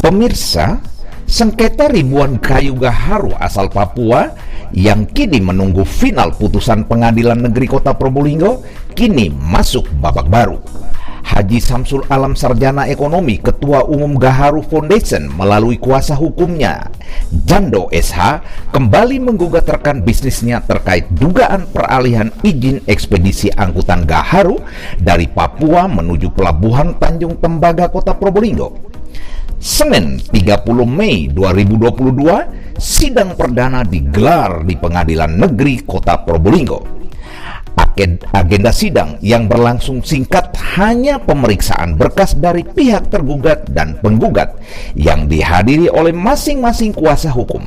Pemirsa, sengketa ribuan kayu gaharu asal Papua yang kini menunggu final putusan Pengadilan Negeri Kota Probolinggo kini masuk babak baru. Haji Samsul Alam, Sarjana Ekonomi, Ketua Umum Gaharu Foundation, melalui kuasa hukumnya, Jando SH, kembali menggugat rekan bisnisnya terkait dugaan peralihan izin ekspedisi angkutan gaharu dari Papua menuju Pelabuhan Tanjung Tembaga, Kota Probolinggo. Senin 30 Mei 2022, sidang perdana digelar di Pengadilan Negeri Kota Probolinggo. Agenda sidang yang berlangsung singkat hanya pemeriksaan berkas dari pihak tergugat dan penggugat yang dihadiri oleh masing-masing kuasa hukum.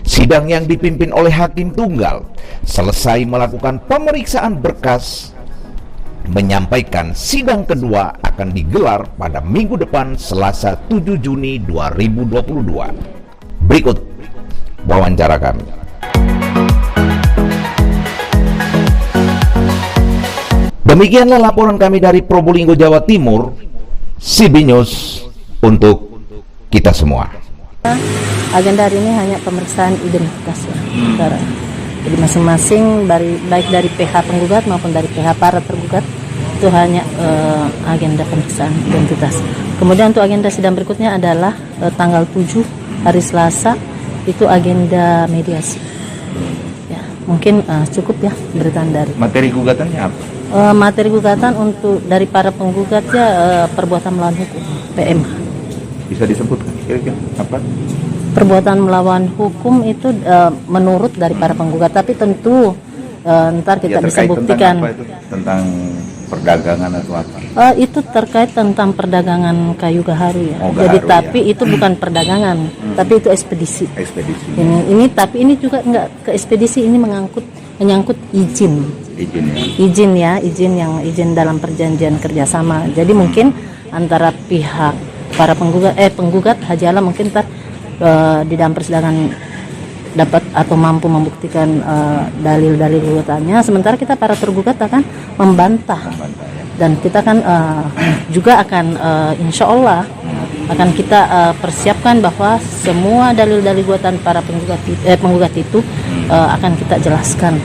Sidang yang dipimpin oleh hakim tunggal selesai melakukan pemeriksaan berkas, menyampaikan sidang kedua akan digelar pada minggu depan, Selasa 7 Juni 2022. Berikut wawancara kami. Demikianlah laporan kami dari Probolinggo, Jawa Timur, CB News untuk kita semua. Agenda hari ini hanya pemeriksaan identitas ya, saudara. Jadi masing-masing baik dari pihak penggugat maupun dari pihak para tergugat itu hanya agenda pemeriksaan identitas. Kemudian untuk agenda sidang berikutnya adalah tanggal 7 hari Selasa, itu agenda mediasi. Ya, mungkin cukup ya beritaan dari. Materi gugatannya apa? Materi gugatan untuk dari para penggugatnya perbuatan melawan hukum, PM. Bisa disebutkan kira-kira apa? Perbuatan melawan hukum itu menurut dari para penggugat, tapi tentu ntar kita bisa buktikan tentang perdagangan atau apa? Itu terkait tentang perdagangan kayu gaharu ya. Gaharu, jadi tapi ya. itu bukan perdagangan, tapi itu ekspedisi. Ini tapi ini juga enggak ke ekspedisi, ini menyangkut izin dalam perjanjian kerjasama. Jadi mungkin antara pihak para penggugat Haji Alam mungkin di dalam persidangan dapat atau mampu membuktikan dalil-dalil gugatannya, sementara kita para tergugat akan membantah dan kita kan juga akan insya Allah akan kita persiapkan bahwa semua dalil-dalil gugatan para penggugat itu akan kita jelaskan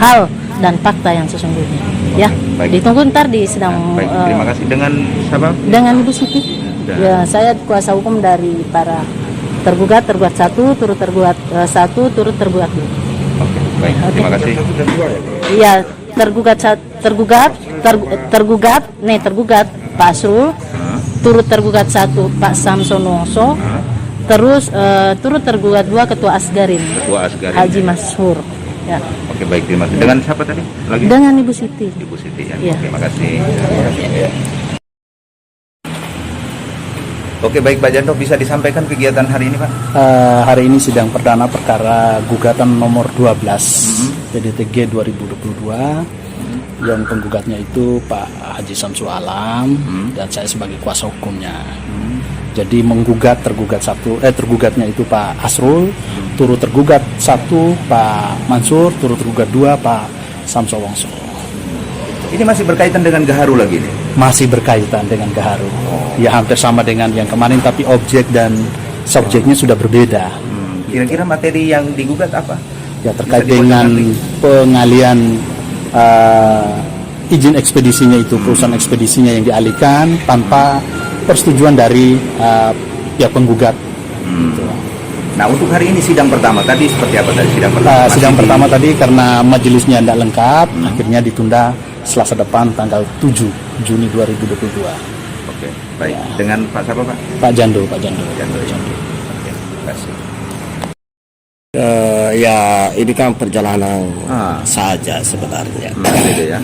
hal dan fakta yang sesungguhnya. Ya, ditunggu ntar di sidang. Terima kasih. Dengan siapa? Dengan Ibu Siti. Ya, saya kuasa hukum dari para tergugat 1, turut tergugat 1, turut tergugat 2. Oke, baik. Terima kasih. Iya, tergugat Pak Asrul, turut tergugat 1 Pak Samson Wongso, terus turut tergugat 2 Ketua Asgarin Haji Mashur. Ya. Oke, baik, terima kasih. Dengan siapa tadi? Lagi? Dengan Ibu Siti. Ibu Siti ya. Ya. Terima kasih. Oke, baik Pak Janto, bisa disampaikan kegiatan hari ini Pak? Hari ini sidang perdana perkara gugatan nomor 12 PDTG 2022 yang penggugatnya itu Pak Haji Samsul Alam dan saya sebagai kuasa hukumnya. Jadi tergugatnya itu Pak Asrul, turut tergugat 1 Pak Mansur, turut tergugat 2 Pak Samsul Wongso. Ini masih berkaitan dengan gaharu lagi nih? Masih berkaitan dengan gaharu. Ya hampir sama dengan yang kemarin, tapi objek dan subjeknya sudah berbeda. Kira-kira materi yang digugat apa? Ya terkait dengan pengalian izin ekspedisinya itu, perusahaan ekspedisinya yang dialihkan tanpa persetujuan dari pihak penggugat. Nah, untuk hari ini sidang pertama tadi seperti apa tadi sidang pertama? Sidang pertama tadi karena majelisnya tidak lengkap, akhirnya ditunda Selasa depan tanggal 7 Juni 2022. Oke, baik. Ya. Dengan Pak siapa Pak? Pak Jando. Oke, terima kasih. Ya ini kan perjalanan saja sebenarnya. Gitu ya.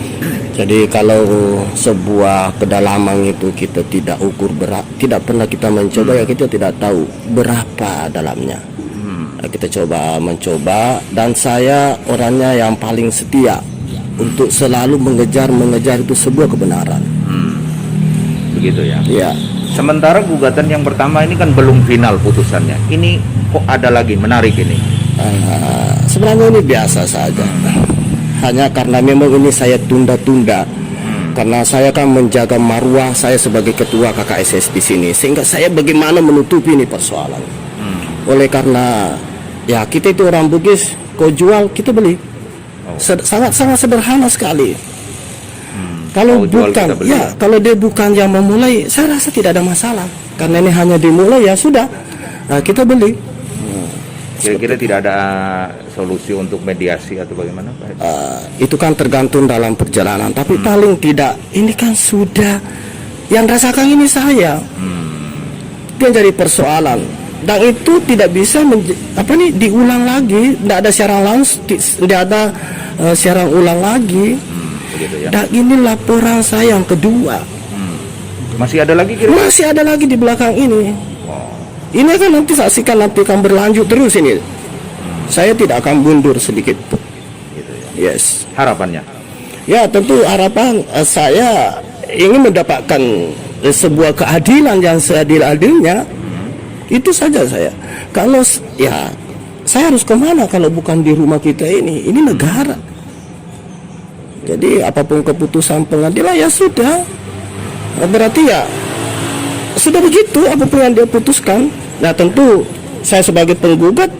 Jadi kalau sebuah kedalaman itu kita tidak ukur tidak pernah kita mencoba, ya kita tidak tahu berapa dalamnya. Kita mencoba dan saya orangnya yang paling setia untuk selalu mengejar itu sebuah kebenaran. Begitu ya. Iya. Sementara gugatan yang pertama ini kan belum final putusannya. Ini kok ada lagi menarik ini? Sebenarnya ini biasa saja. Hanya karena memang ini saya tunda-tunda Karena saya kan menjaga marwah saya sebagai ketua KKSS di sini, sehingga saya bagaimana menutupi ini persoalan. Oleh karena ya kita itu orang Bugis, kau jual kita beli. Sangat sederhana sekali. Kalau Kau jual, bukan, kita beli, ya kalau dia bukan yang memulai, saya rasa tidak ada masalah. Karena ini hanya dimulai ya sudah, kita beli. Kira-kira tidak ada solusi untuk mediasi atau bagaimana, Pak? Itu kan tergantung dalam perjalanan. Tapi paling tidak ini kan sudah yang rasakan ini saya. Itu yang jadi persoalan. Dan itu tidak bisa diulang lagi. Tidak ada siaran langsung, tidak ada siaran ulang lagi. Begitu ya. Dan ini laporan saya yang kedua. Masih ada lagi kira-kira? Masih ada lagi di belakang ini. Ini kan nanti saksikan, nanti akan berlanjut terus ini. Saya tidak akan mundur sedikit pun. Gitu ya. Yes. Harapannya? Ya tentu harapan saya ingin mendapatkan sebuah keadilan yang seadil-adilnya. Itu saja saya. Kalau ya saya harus kemana kalau bukan di rumah kita ini? Ini negara. Jadi apapun keputusan pengadilan ya sudah. Berarti ya sudah begitu apapun yang dia putuskan. Nah tentu saya sebagai penggugat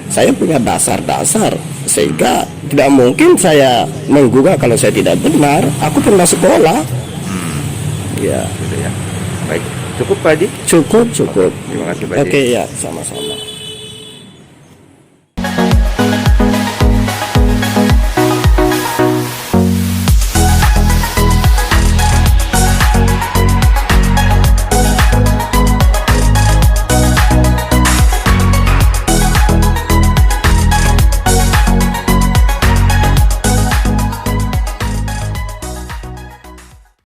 saya punya dasar-dasar sehingga tidak mungkin saya menggugat kalau saya tidak benar. Aku pernah sekolah. Ya. Gitu ya. Baik. Cukup Pak Haji? Cukup. Terima kasih Pak Haji. Oke ya, sama-sama.